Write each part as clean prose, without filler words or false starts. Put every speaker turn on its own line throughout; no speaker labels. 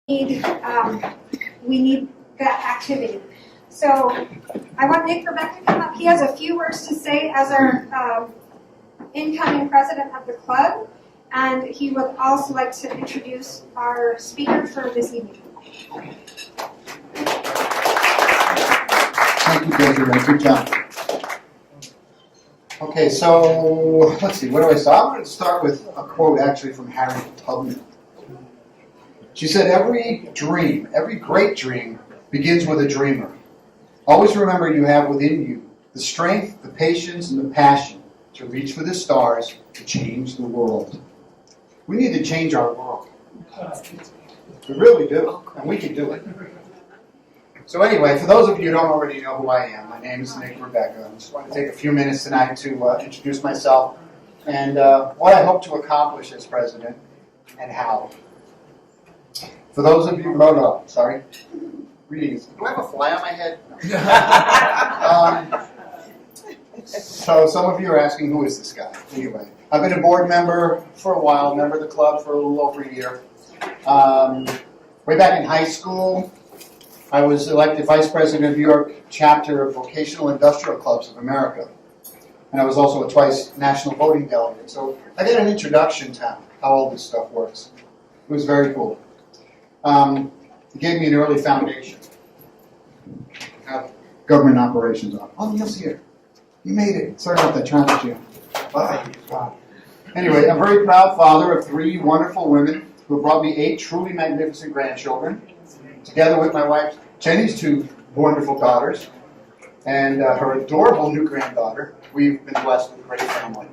we need that activity. So I want Nick Rebecca to come up. He has a few words to say as our incoming president of the club, and he would also like to introduce our speaker for this evening.
Thank you, Desiree. Good job. Okay, so let's see, where do I start? I'm going to start with a quote actually from Harriet Tubman. She said, every great dream begins with a dreamer. Always remember you have within you the strength, the patience, and the passion to reach for the stars to change the world. We need to change our world. We really do, and we can do it. So anyway, for those of you who don't already know who I am, my name is Nick Rebecca. I just want to take a few minutes tonight to introduce myself and what I hope to accomplish as president and how. For those of you, reading. Do I have a fly on my head? So some of you are asking, who is this guy? Anyway, I've been a board member for a while, member of the club for a little over a year. Way back in high school, I was elected vice president of New York chapter of Vocational Industrial Clubs of America. And I was also a twice national voting delegate. So I got an introduction to how all this stuff works. It was very cool. It gave me an early foundation of government operations. Oh, Neil's here. You made it. Sorry about that traffic jam. Wow. Anyway, I'm a very proud father of 3 wonderful women who brought me 8 truly magnificent grandchildren, together with my wife Jenny's 2 wonderful daughters and her adorable new granddaughter. We've been blessed with a great family.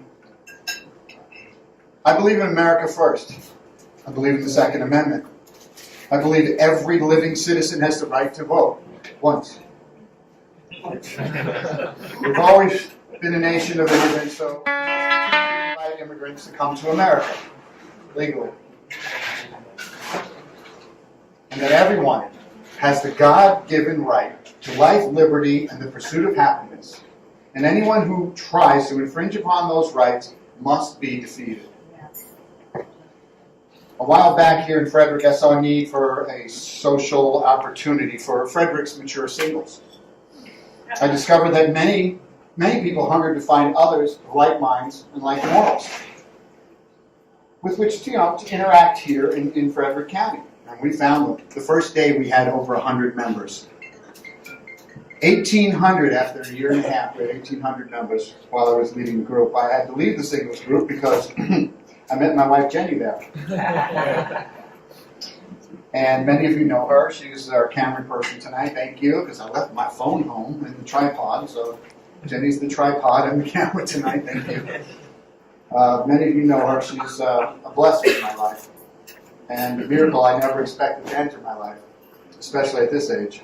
I believe in America first. I believe in the Second Amendment. I believe every living citizen has the right to vote once. We've always been a nation of immigrants, so we invite immigrants to come to America legally. And that everyone has the God-given right to life, liberty, and the pursuit of happiness. And anyone who tries to infringe upon those rights must be defeated. A while back here in Frederick, I saw a need for a social opportunity for Frederick's mature singles. I discovered that many people hungered to find others of like minds and like morals with which to interact here in Frederick County. And we found them. The first day we had over 100 members. 1,800 after a year and a half. We had 1,800 members while I was leading the group. I had to leave the singles group because I met my wife Jenny there. And many of you know her. She's our camera person tonight. Thank you, because I left my phone home and the tripod. So Jenny's the tripod and the camera tonight. Thank you. Many of you know her. She's a blessing in my life. And a miracle I never expected to enter my life, especially at this age.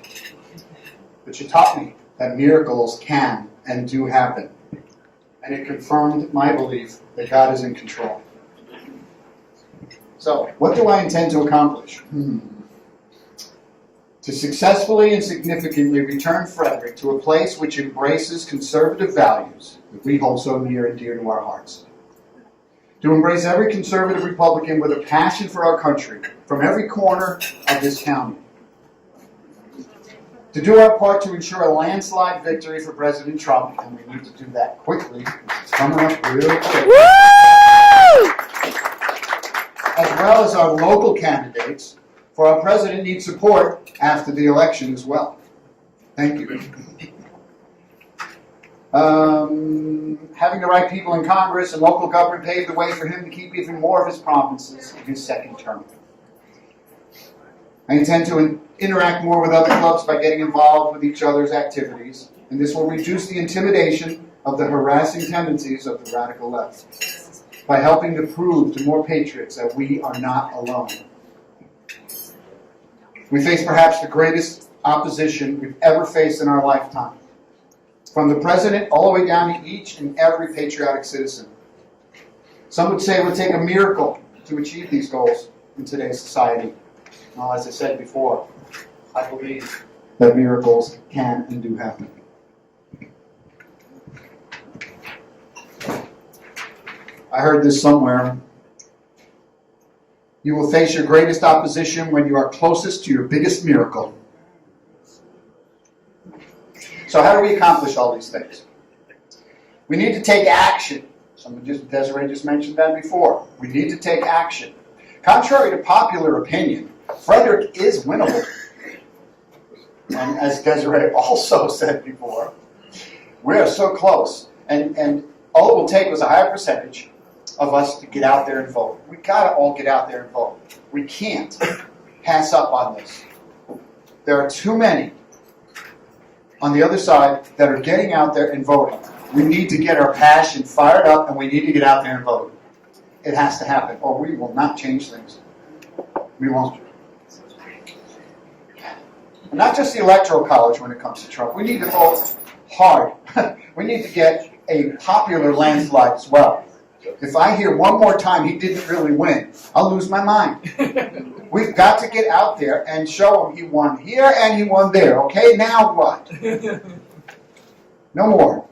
But she taught me that miracles can and do happen. And it confirmed my belief that God is in control. So, what do I intend to accomplish? To successfully and significantly return Frederick to a place which embraces conservative values that we hold so near and dear to our hearts. To embrace every conservative Republican with a passion for our country from every corner of this county. To do our part to ensure a landslide victory for President Trump, and we need to do that quickly. It's coming up real quick. Woo! As well as our local candidates, for our president needs support after the election as well. Thank you. Having the right people in Congress and local government paved the way for him to keep even more of his promises in his second term. I intend to interact more with other clubs by getting involved with each other's activities, and this will reduce the intimidation of the harassing tendencies of the radical left by helping to prove to more patriots that we are not alone. We face perhaps the greatest opposition we've ever faced in our lifetime. From the president all the way down to each and every patriotic citizen. Some would say it would take a miracle to achieve these goals in today's society. Well, as I said before, I believe that miracles can and do happen. I heard this somewhere. You will face your greatest opposition when you are closest to your biggest miracle. So how do we accomplish all these things? We need to take action. Desiree just mentioned that before. We need to take action. Contrary to popular opinion, Frederick is winnable. And as Desiree also said before, we are so close. And all it will take was a higher percentage of us to get out there and vote. We've got to all get out there and vote. We can't pass up on this. There are too many on the other side that are getting out there and voting. We need to get our passion fired up, and we need to get out there and vote. It has to happen, or we will not change things. We won't. And not just the Electoral College when it comes to Trump. We need to vote hard. We need to get a popular landslide as well. If I hear one more time he didn't really win, I'll lose my mind. We've got to get out there and show him he won here and he won there. Okay, now what? No more.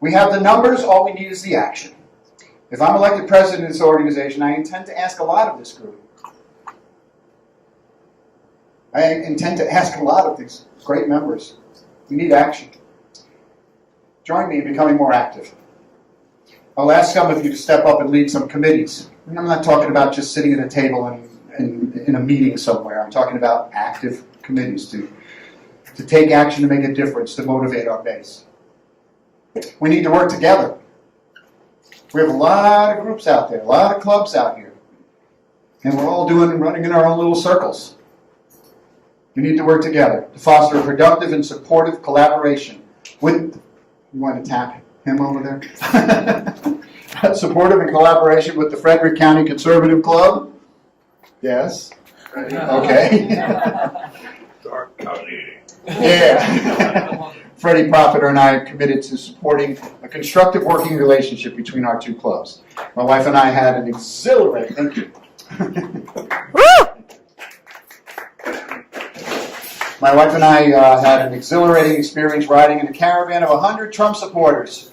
We have the numbers, all we need is the action. If I'm elected president of this organization, I intend to ask a lot of this group. I intend to ask a lot of these great members. We need action. Join me in becoming more active. I'll ask some of you to step up and lead some committees. And I'm not talking about just sitting at a table in a meeting somewhere. I'm talking about active committees to take action to make a difference, to motivate our base. We need to work together. We have a lot of groups out there, a lot of clubs out here. And we're all running in our own little circles. We need to work together to foster a productive and supportive collaboration with, you want to tap him over there? Supportive and collaboration with the Frederick County Conservative Club? Yes? Okay. Yeah. Freddie Profiter and I are committed to supporting a constructive working relationship between our two clubs. My wife and I had an exhilarating... Thank you. My wife and I had an exhilarating experience riding in a caravan of 100 Trump supporters.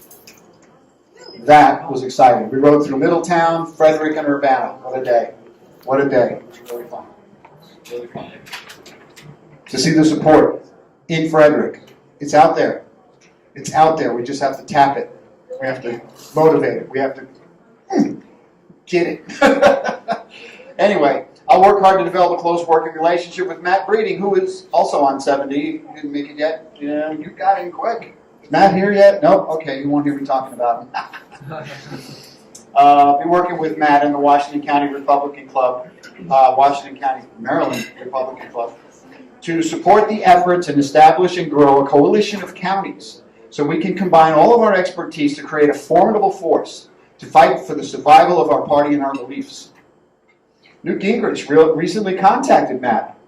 That was exciting. We rode through Middletown, Frederick, and Urbana. What a day. What a day. It was really fun. Really fun. To see the support in Frederick. It's out there. It's out there. We just have to tap it. We have to motivate it. We have to get it. Anyway, I'll work hard to develop a close working relationship with Matt Breeding, who is also on 70. You didn't make it yet? Yeah, you got in quick. Is Matt here yet? Nope. Okay, you won't hear me talking about him. I'll be working with Matt in the Washington County Republican Club, Washington County, Maryland Republican Club, to support the efforts and establish and grow a coalition of counties so we can combine all of our expertise to create a formidable force to fight for the survival of our party and our beliefs. Newt Gingrich recently contacted Matt.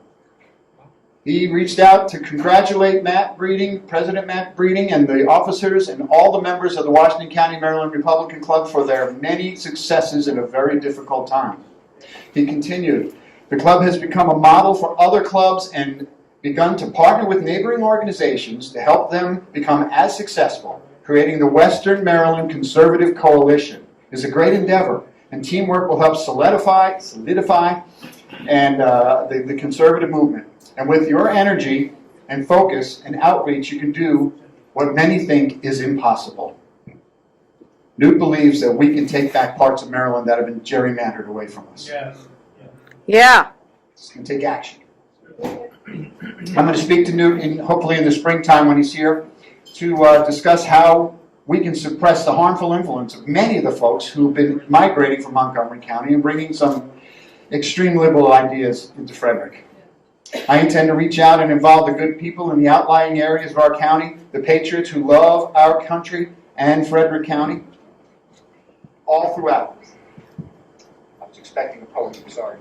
He reached out to congratulate Matt Breeding, President Matt Breeding, and the officers and all the members of the Washington County, Maryland Republican Club for their many successes in a very difficult time. He continued, the club has become a model for other clubs and begun to partner with neighboring organizations to help them become as successful. Creating the Western Maryland Conservative Coalition is a great endeavor, and teamwork will help solidify and the conservative movement. And with your energy and focus and outreach, you can do what many think is impossible. Newt believes that we can take back parts of Maryland that have been gerrymandered away from us.
Yes.
Yeah.
It's going to take action. I'm going to speak to Newt hopefully in the springtime when he's here to discuss how we can suppress the harmful influence of many of the folks who've been migrating from Montgomery County and bringing some extreme liberal ideas into Frederick. I intend to reach out and involve the good people in the outlying areas of our county, the patriots who love our country and Frederick County, all throughout. I was expecting a podium, sorry.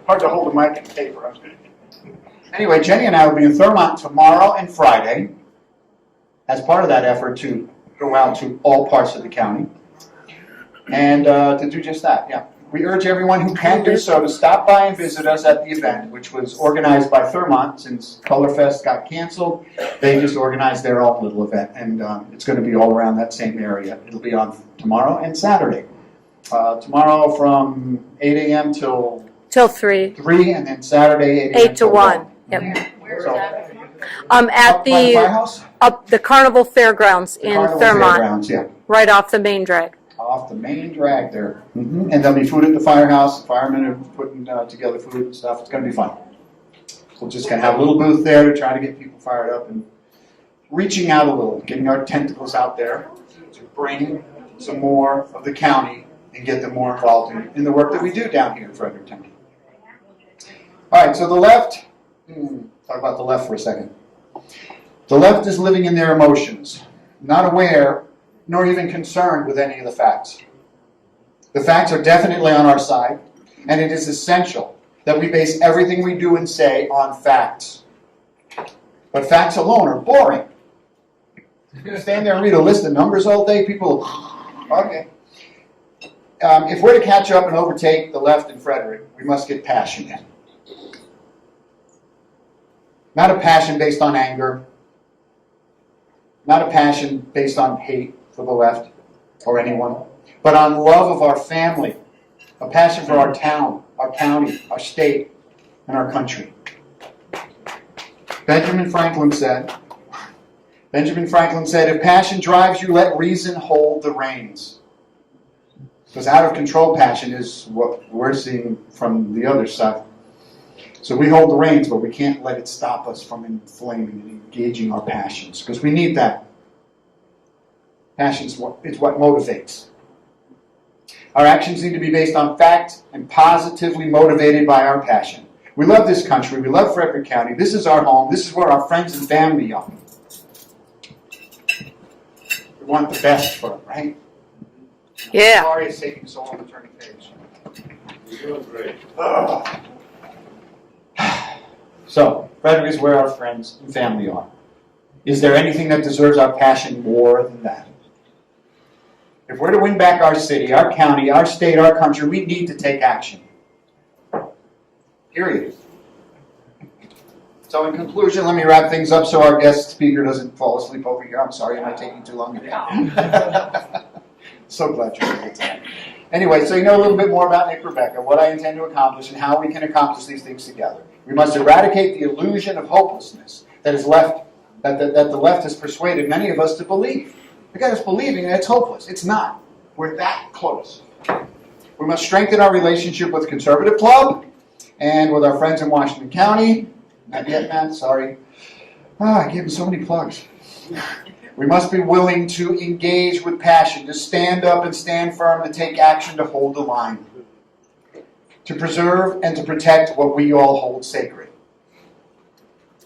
Hard to hold a mic and paper. Anyway, Jenny and I will be in Thurmont tomorrow and Friday as part of that effort to go out to all parts of the county and to do just that, yeah. We urge everyone who can do so to stop by and visit us at the event, which was organized by Thurmont since Colorfest got canceled. They just organized their own little event, and it's going to be all around that same area. It'll be on tomorrow and Saturday. Tomorrow from 8 a.m. till
Till 3,
3, and then Saturday 8 a.m.
8 to
till
1. Yep.
So,
At
up by the firehouse?
up the Carnival Fairgrounds
The
in
Carnival
Fairmont,
Fairgrounds, yeah.
right off the main drag.
Off the main drag there. And there'll be food at the firehouse. The firemen are putting together food and stuff. It's going to be fun. We're just going to have a little booth there to try to get people fired up and reaching out a little, getting our tentacles out there to bring some more of the county and get them more involved in the work that we do down here in Fredericktown. All right, so the left, talk about the left for a second. The left is living in their emotions, not aware nor even concerned with any of the facts. The facts are definitely on our side, and it is essential that we base everything we do and say on facts. But facts alone are boring. You stand there and read a list of numbers all day, people, okay. If we're to catch up and overtake the left in Frederick, we must get passionate. Not a passion based on anger, not a passion based on hate for the left or anyone, but on love of our family, a passion for our town, our county, our state, and our country. Benjamin Franklin said, if passion drives you, let reason hold the reins. Because out of control passion is what we're seeing from the other side. So we hold the reins, but we can't let it stop us from inflaming and engaging our passions, because we need that. Passion is what motivates. Our actions need to be based on fact and positively motivated by our passion. We love this country. We love Frederick County. This is our home. This is where our friends and family are. We want the best for it, right?
Yeah.
Sorry it's taking so long to turn the page.
You're doing great.
So, Frederick is where our friends and family are. Is there anything that deserves our passion more than that? If we're to win back our city, our county, our state, our country, we need to take action. Period. So in conclusion, let me wrap things up so our guest speaker doesn't fall asleep over here. I'm sorry, am I taking too long? So glad you're here tonight. Anyway, so you know a little bit more about Nick Rebecca, what I intend to accomplish, and how we can accomplish these things together. We must eradicate the illusion of hopelessness that is left, that the left has persuaded many of us to believe. They got us believing that it's hopeless. It's not. We're that close. We must strengthen our relationship with the Conservative Club and with our friends in Washington County. Not yet, Matt, sorry. I gave him so many plugs. We must be willing to engage with passion, to stand up and stand firm, to take action, to hold the line, to preserve and to protect what we all hold sacred.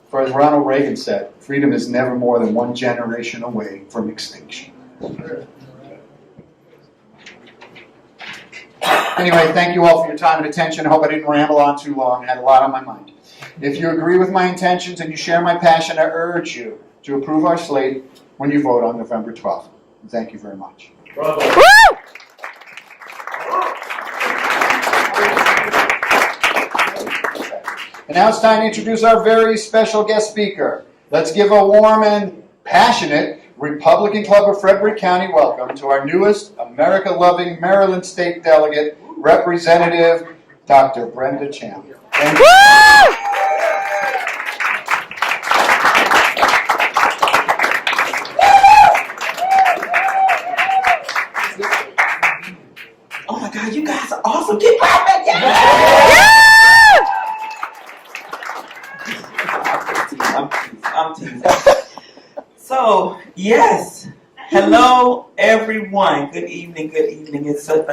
For as Ronald Reagan said, freedom is never more than one generation away from extinction. Anyway, thank you all for your time and attention. I hope I didn't ramble on too long. I had a lot on my mind. If you agree with my intentions and you share my passion, I urge you to approve our slate when you vote on November 12th. And thank you very much.
Bravo.
Woo!
And now it's time to introduce our very special guest speaker. Let's give a warm and passionate Republican Club of Frederick County welcome to our newest America-loving Maryland State Delegate, Representative Dr. Brenda Champ. Thank you.
Woo!
Oh my God, you guys are awesome. Keep clapping. Yeah! I'm teasing. So, yes. Hello, everyone. Good evening. Good evening. It's such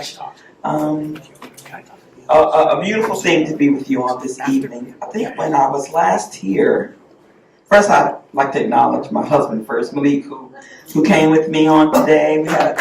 a beautiful thing to be with you on this evening. I think when I was last here, first I'd like to acknowledge my husband first, Malik, who came with me on today. We had